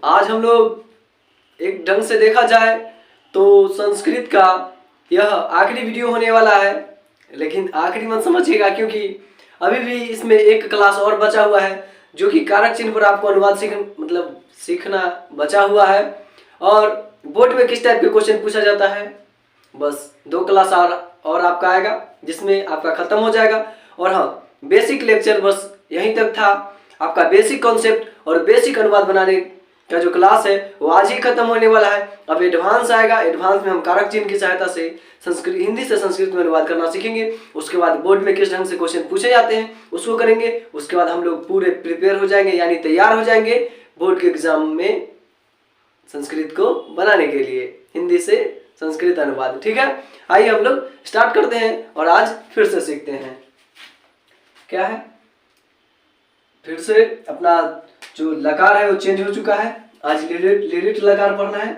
आज हम लोग एक ढंग से देखा जाए तो संस्कृत का यह आखिरी वीडियो होने वाला है, लेकिन आखिरी मत समझिएगा क्योंकि अभी भी इसमें एक क्लास और बचा हुआ है जो कि कारक चिन्ह पर आपको अनुवाद सीखना बचा हुआ है। और बोर्ड में किस टाइप के क्वेश्चन पूछा जाता है, बस 2 क्लास और आपका आएगा जिसमें आपका खत्म हो जाएगा। और हाँ, बेसिक लेक्चर बस यहीं तक था। आपका बेसिक कॉन्सेप्ट और बेसिक अनुवाद बनाने का जो क्लास है वो आज ही खत्म होने वाला है। अब एडवांस आएगा। एडवांस में हम कारक चिन्ह की सहायता से हिंदी से संस्कृत में अनुवाद करना सीखेंगे। उसके बाद बोर्ड में किस ढंग से क्वेश्चन पूछे जाते हैं उसको करेंगे। उसके बाद हम लोग पूरे प्रिपेयर हो जाएंगे, यानी तैयार हो जाएंगे बोर्ड के एग्जाम में संस्कृत को बनाने के लिए हिंदी से संस्कृत अनुवाद। ठीक है, आइए हम लोग स्टार्ट करते हैं और आज फिर से सीखते हैं। क्या है, फिर से अपना जो लकार है वो चेंज हो चुका है। आज लिरिट लकार पढ़ना है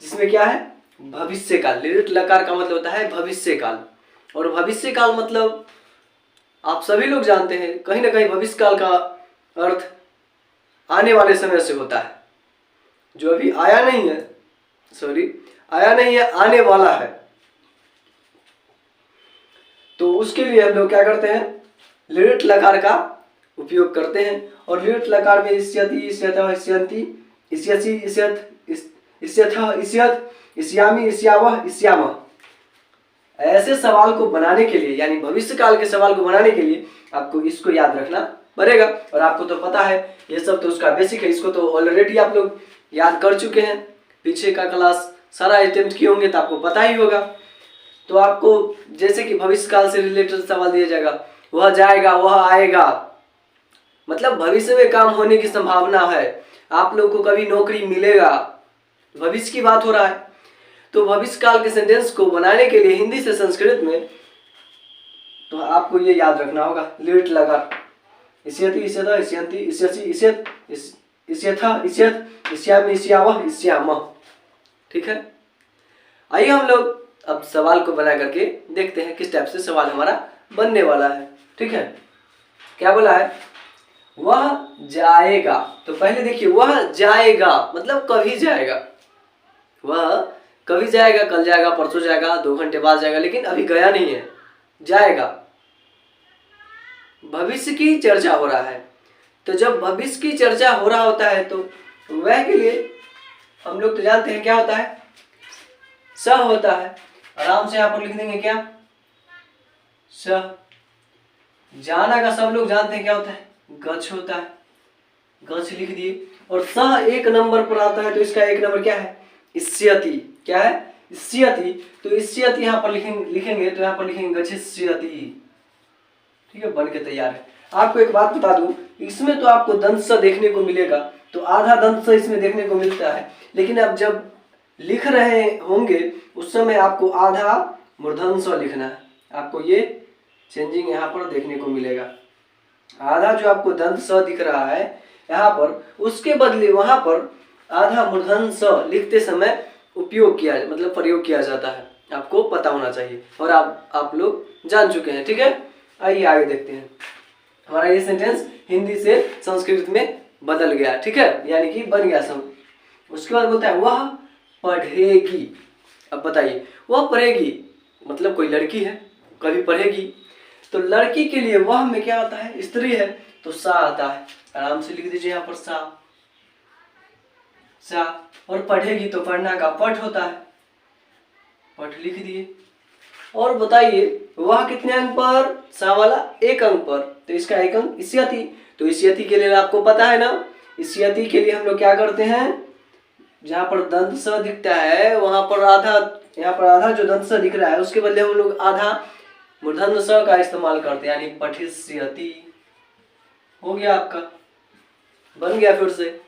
जिसमें क्या है, भविष्य काल। लिरिट लकार का मतलब होता है भविष्य काल, और भविष्य काल मतलब आप सभी लोग जानते हैं कहीं ना कहीं भविष्य काल का अर्थ आने वाले समय से होता है, जो अभी आया नहीं है, आने वाला है। तो उसके लिए हम लोग क्या करते हैं, लिरिट लकार का उपयोग करते हैं। और लिरिट लकार में इष्यति, इष्यतः, इष्यन्ति, इष्यसि, इष्यत, इष्यथः, इष्यत, इष्यामि, इष्यावः, इष्यामः, ऐसे सवाल को बनाने के लिए, यानी भविष्य काल के सवाल को बनाने के लिए आपको इसको याद रखना पड़ेगा। और आपको तो पता है ये सब तो उसका बेसिक है, इसको तो ऑलरेडी आप लोग याद कर चुके हैं। पीछे का क्लास सारा अटेम्प्ट किए होंगे तो आपको पता ही होगा। तो आपको जैसे कि भविष्य काल से रिलेटेड सवाल दिया जाएगा, वह जाएगा, वह आएगा, मतलब भविष्य में काम होने की संभावना है, आप लोग को कभी नौकरी मिलेगा, भविष्य की बात हो रहा है। तो भविष्य काल के सेंटेंस को बनाने के लिए हिंदी से संस्कृत में तो आपको ये याद रखना होगा, लिरिट लकार, इष्यति, इष्यतः, इष्यन्ति, इष्यसि, इष्यत, इष्यथः, इष्यत, इष्यामि, इष्यावः, इष्यामः। ठीक है, आइए हम लोग अब सवाल को बना करके देखते हैं किस टाइप से सवाल हमारा बनने वाला है। ठीक है, क्या बोला है, वह जाएगा। तो पहले देखिए, वह जाएगा मतलब कभी जाएगा, वह कभी जाएगा, कल जाएगा, परसों जाएगा, 2 घंटे बाद जाएगा, लेकिन अभी गया नहीं है, जाएगा। भविष्य की चर्चा हो रहा है। तो जब भविष्य की चर्चा हो रहा होता है तो वह के लिए हम लोग तो जानते हैं क्या होता है, स होता है। आराम से यहाँ पर लिख देंगे क्या, स। जाना का सब लोग जानते हैं क्या होता है, गच्छ होता है, गच्छ लिख दिए। और स 1 नंबर पर आता है तो इसका 1 नंबर क्या है, इष्यति। क्या है, इष्यति। तो इष्यति यहाँ पर लिखेंगे तो यहाँ पर लिखेंगे गच्छिष्यति। ठीक है, बन के तैयार है। आपको एक बात बता दूं, इसमें तो आपको दंत स देखने को मिलेगा, तो आधा दंत स इसमें देखने को मिलता है, लेकिन अब जब लिख रहे होंगे उस समय आपको आधा मूर्धन्य स लिखना है। आपको ये चेंजिंग यहाँ पर देखने को मिलेगा। आधा जो आपको दंत स दिख रहा है यहाँ पर, उसके बदले वहां पर आधा मूर्धन्य स लिखते समय प्रयोग किया जाता है। आपको पता होना चाहिए और आप लोग जान चुके हैं। ठीक है, आइए आगे देखते हैं। हमारा ये सेंटेंस हिंदी से संस्कृत में बदल गया। ठीक है, यानी कि बन गया सब। उसके बाद बोलता है वह पढ़ेगी। अब बताइए, वह पढ़ेगी मतलब कोई लड़की है, कभी पढ़ेगी। तो लड़की के लिए वह में क्या आता है, स्त्री है तो सा आता है। आराम से लिख दीजिए यहाँ पर सा। और पढ़ेगी तो पढ़ना का पठ होता है, पठ लिख दिए। और बताइए वह कितने अंक पर, सा वाला 1 अंक पर, तो इसका 1 अंक इष्यति। तो इष्यति के लिए आपको पता है ना, इष्यति के लिए हम लोग क्या करते हैं, जहाँ पर दंत स दिखता है वहां पर आधा, यहाँ पर आधा जो दंत स दिख रहा है उसके बदले हम लोग आधा मूर्धन्य स का इस्तेमाल करते हैं, यानी पठिष्यति। हो गया, आपका बन गया। फिर से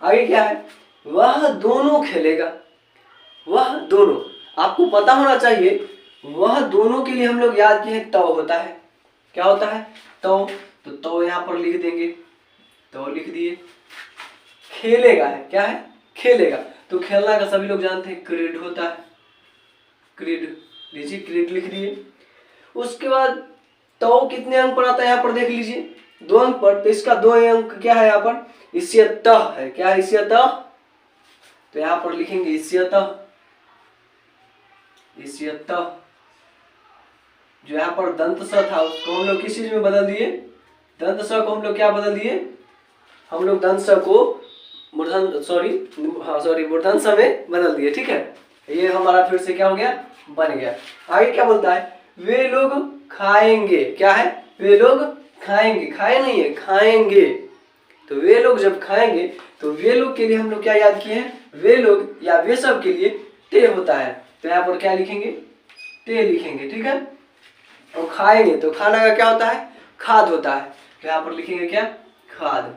आगे क्या है, वह दोनों खेलेगा। वह दोनों, आपको पता होना चाहिए, वह दोनों के लिए हम लोग याद किए हैं तो होता है। क्या होता है, तो यहाँ पर लिख देंगे, तो लिख दिए। खेलेगा है, क्या है, खेलेगा। तो खेलना का सभी लोग जानते हैं क्रीड होता है, क्रीड लीजिए, क्रीड लिख दिए। उसके बाद तो कितने अंक पर आता है यहाँ पर देख लीजिए, 2 अंक पर। तो इसका 2 अंक क्या है यहाँ पर, इष्यतः है। क्या है, इष्यतः। तो यहाँ पर लिखेंगे इष्यतः। इष्यतः जो यहाँ पर दंत स था उसको हम लोग किस चीज में बदल दिए, दंत स को हम लोग क्या बदल दिए, हम लोग दंत स को मूर्धन मूर्धन स में बदल दिए। ठीक है, ये हमारा फिर से क्या हो गया, बन गया। आगे क्या बोलता है, वे लोग खाएंगे, क्या है, वे लोग खाएंगे, खाए नहीं है, खाएंगे। तो वे लोग जब खाएंगे तो वे लोग के लिए हम लोग क्या याद किए हैं, वे लोग या वे सब के लिए ते होता है। तो यहाँ पर क्या लिखेंगे, ते लिखेंगे। ठीक है, और खाएंगे तो खाना का क्या होता है, खाद होता है। तो यहाँ पर लिखेंगे क्या, खाद।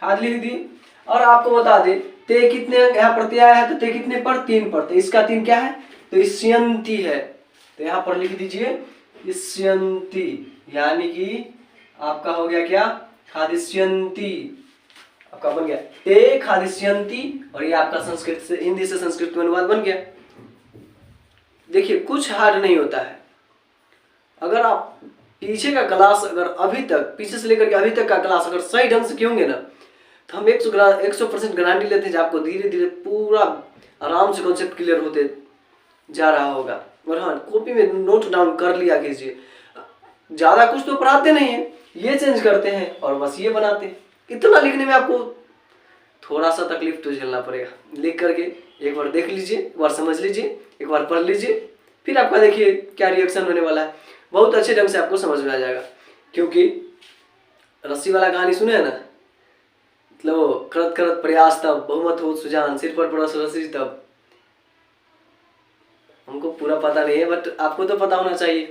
खाद लिख दिए। और आपको बता दे ते कितने, यहाँ पर ते आया है तो ते कितने पर, 3 पर। तो इसका 3 क्या है, तो इष्यन्ति है। तो यहाँ पर लिख दीजिए इष्यन्ति, यानी कि आपका हो गया क्या, खादिष्यन्ति, आपका बन गया ते खादिष्यन्ति। और ये आपका संस्कृत से, हिंदी से संस्कृत में अनुवाद बन गया। देखिए कुछ हार्ड नहीं होता है। अगर आप पीछे का क्लास, अगर अभी तक, पीछे से लेकर के अभी तक का क्लास अगर सही ढंग से किए होंगे ना, तो हम 100% गारंटी लेते हैं कि आपको धीरे धीरे पूरा आराम से कॉन्सेप्ट क्लियर होते जा रहा होगा। और हाँ, कॉपी में नोट डाउन कर लिया कीजिए। ज़्यादा कुछ तो पढ़ाते नहीं है, ये चेंज करते हैं और बस ये बनाते हैं। इतना लिखने में आपको थोड़ा सा तकलीफ तो झेलना पड़ेगा। लिख करके एक बार देख लीजिए, एक बार समझ लीजिए, एक बार पढ़ लीजिए, फिर आपका देखिए क्या रिएक्शन होने वाला है। बहुत अच्छे ढंग से आपको समझ में आ जाएगा। क्योंकि रस्सी वाला कहानी सुने है ना, मतलब करत करत प्रयास तब बहुमत हो सुजान, सिर पर पड़ा रस्सी तब। हमको पूरा पता नहीं है, बट आपको तो पता होना चाहिए।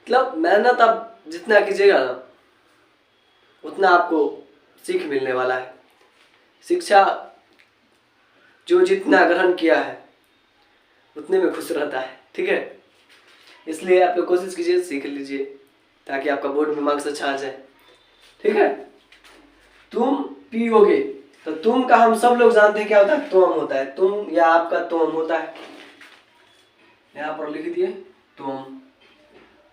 मतलब मेहनत आप जितना कीजिएगा ना, उतना आपको सीख मिलने वाला है। शिक्षा जो जितना ग्रहण किया है उतने में खुश रहता है। ठीक है, इसलिए आप लोग कोशिश कीजिए, सीख लीजिए, ताकि आपका बोर्ड में मार्क्स अच्छा आ जाए। ठीक है, तुम पियोगे, तो तुम का हम सब लोग जानते हैं क्या होता है, तुम होता है। तुम या आपका तुम होता है, यहाँ पर लिख दिए तुम।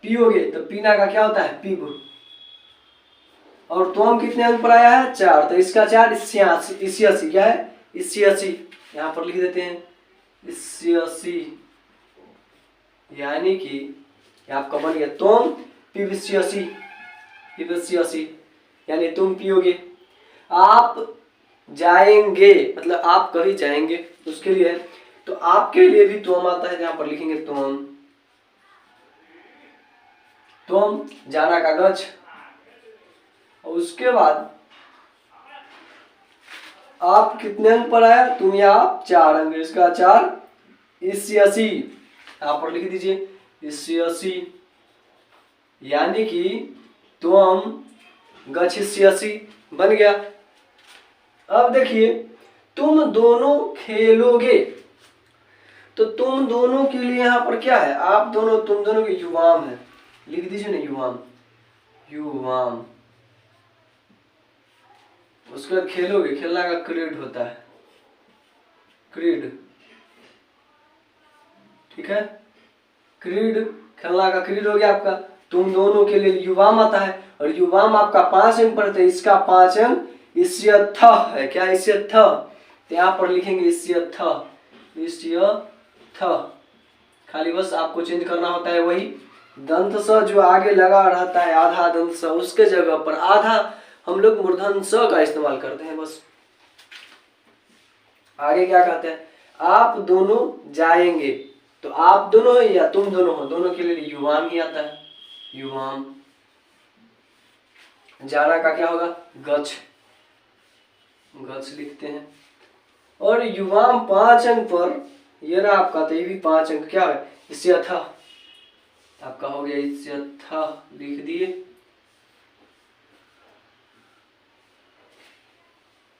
पियोगे तो पीना का क्या होता है, पीब। और तुम कितने अंक पर आया है, 4। तो इसका 4 इष्यसि, क्या है, इष्यसि। यहाँ पर लिख देते हैं इष्यसि, यानी कि आपका बन गया तुम पिबस्यसि, पिबस्यसि यानी तुम पियोगे। आप जाएंगे, मतलब आप कभी जाएंगे, उसके लिए तो आपके लिए भी तुम आता है। यहाँ पर लिखेंगे तुम, तुम जाना का गच्छ। और उसके बाद आप कितने अंक पर आया, तुम या आप 4 अंक, इसका 4 इष्यसि। यहाँ पर लिख दीजिए इष्यसि, यानी कि तुम गच्छिष्यसि बन गया। अब देखिए तुम दोनों खेलोगे, तो तुम दोनों के लिए यहाँ पर क्या है, आप दोनों, तुम दोनों के युवाम है, लिख दीजिए ना युवाम, युवाम। उसके बाद खेलोगे, खेलना का क्रीड होता है, क्रीड। ठीक है, क्रीड, खेलना का क्रीड हो गया आपका। तुम दोनों के लिए युवाम आता है, और युवाम आपका 5 अंक पर, तो इसका 5 अंक इष्यथ है। क्या इष्यथ, तो यहाँ पर लिखेंगे इष्यथ, इष्यथ। खाली बस आपको चेंज करना होता है वही दंत स जो आगे लगा रहता है, आधा दंत स, उसके जगह पर आधा हम लोग मूर्धन स का इस्तेमाल करते हैं बस। आगे क्या कहते हैं, आप दोनों जाएंगे, तो आप दोनों या तुम दोनों हो, दोनों के लिए युवाम ही आता है, युवाम। जाना का क्या होगा, गच्छ, गच्छ लिखते हैं। और युवाम 5 अंक पर, ये रहा आपका, तो ये भी 5 अंक क्या है, इष्यथ, आपका हो गया इष्यथ, लिख दिए।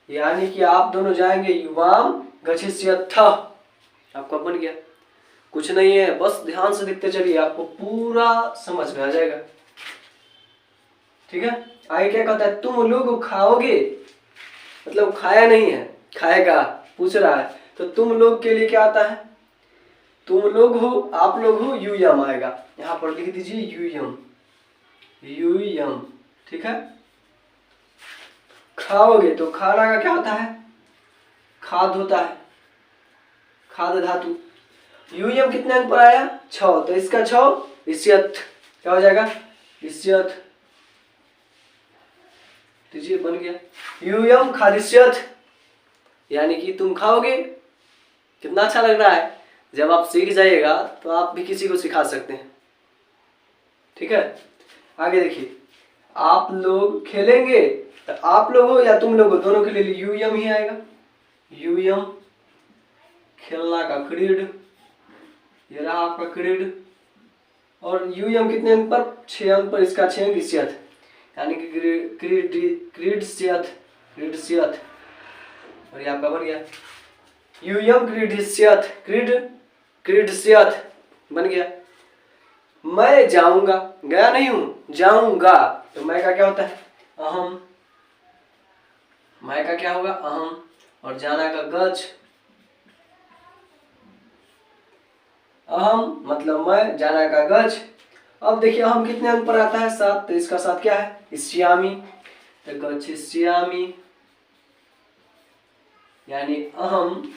यानी कि आप दोनों जाएंगे, युवाम गच्छिष्यथ, आपका बन गया। कुछ नहीं है, बस ध्यान से देखते चलिए, आपको पूरा समझ में आ जाएगा। ठीक है, आगे क्या कहता है, तुम लोग खाओगे, मतलब खाया नहीं है, खाएगा पूछ रहा है, तो तुम लोग के लिए क्या आता है, तुम लोग हो, आप लोग हो, यूयम आएगा। यहाँ पर लिख दीजिए यूयम, यूयम। ठीक है, खाओगे तो खाना का क्या होता है, खाद होता है, खाद धातु। यूएम कितने अंक पर आया? 6, तो इसका 6 इस्यत क्या हो जाएगा? इस्यत। दीजिए बन गया यूएम खादिस्यत, यानी कि तुम खाओगे। कितना अच्छा लग रहा है। जब आप सीख जाइएगा तो आप भी किसी को सिखा सकते हैं। ठीक है, आगे देखिए, आप लोग खेलेंगे, तो आप लोग हो या तुम लोग हो, दोनों के लिए यूएम ही आएगा। यूएम खेलना का क्रीड, ये रहा आपका क्रीड। और यूएम कितने अंक पर? 6 अंक पर, इसका 6 अंक इस्यत, यानी कि क्रीडस्यत। और ये आपका बन गया यूएम क्रीडस्यत बन गया। मैं जाऊंगा, गया नहीं हूं, जाऊंगा, तो मैं का क्या होता है? अहम। मैं का क्या होगा? अहम। और जाना का गच। अहम मतलब मैं, जाना का गच। अब देखिए अहम कितने अंक पर आता है? 7, तो इसका 7 क्या है? इस्यामी, तो गच्छिष्यामि, यानी अहम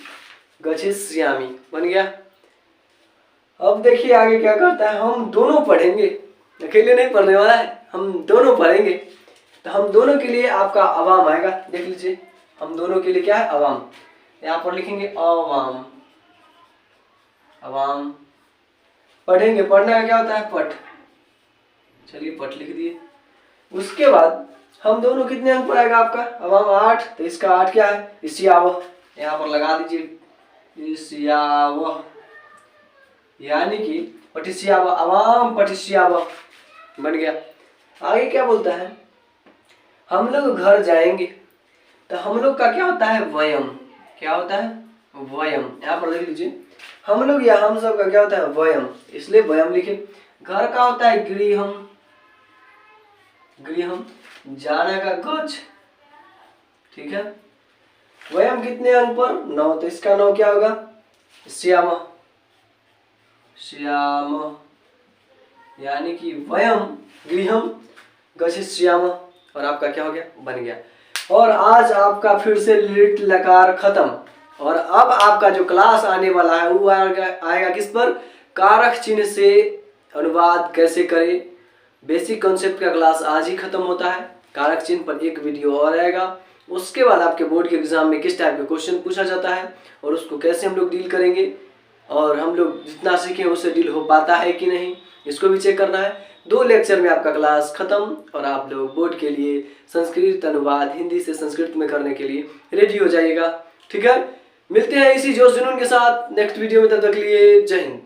गच्छिष्यामि बन गया। अब देखिए आगे क्या करता है, हम दोनों पढ़ेंगे, अकेले नहीं पढ़ने वाला है, हम दोनों पढ़ेंगे। तो हम दोनों के लिए आपका अवाम आएगा, देख लीजिए, हम दोनों के लिए क्या है? अवाम। यहाँ पर लिखेंगे अवाम, अवाम। पढ़ेंगे, पढ़ने का क्या होता है? पठ। चलिए पठ लिख दिए। उसके बाद हम दोनों कितने अंक पर आएगा आपका? अवाम 8, तो इसका 8 क्या है? इस्यावह, यहाँ पर लगा दीजिए, इस्यावह, यानी कि पठिस्यावह, अवाम पठिस्यावह बन गया। आगे क्या बोलता है? हम लोग घर जाएंगे, तो हम लोग का क्या होता है? वयम। क्या होता है? वयम। यहाँ पर लिख लीजिए, हम लोग या हम सब का क्या होता है? वयम, इसलिए वयम लिखे। घर का होता है गृहम, गृहम। जाना का गच्छ, ठीक है। वयम कितने अंक पर? 9, तो इसका 9 क्या होगा? श्याम, श्याम, यानी कि वयम गृहम गच्छिष्याम, और आपका क्या हो गया? बन गया। और आज आपका फिर से लिट लकार खत्म। और अब आपका जो क्लास आने वाला है वो आएगा किस पर? कारक चिन्ह से अनुवाद कैसे करें। बेसिक कॉन्सेप्ट का क्लास आज ही खत्म होता है। कारक चिन्ह पर एक वीडियो और आएगा। उसके बाद आपके बोर्ड के एग्जाम में किस टाइप के क्वेश्चन पूछा जाता है और उसको कैसे हम लोग डील करेंगे, और हम लोग जितना सीखें उससे डील हो पाता है कि नहीं, इसको भी चेक करना है। 2 लेक्चर में आपका क्लास खत्म और आप लोग बोर्ड के लिए संस्कृत अनुवाद हिंदी से संस्कृत में करने के लिए रेडी हो जाइएगा। ठीक है, मिलते हैं इसी जोश जुनून के साथ नेक्स्ट वीडियो में। तब तक के लिए जय हिंद।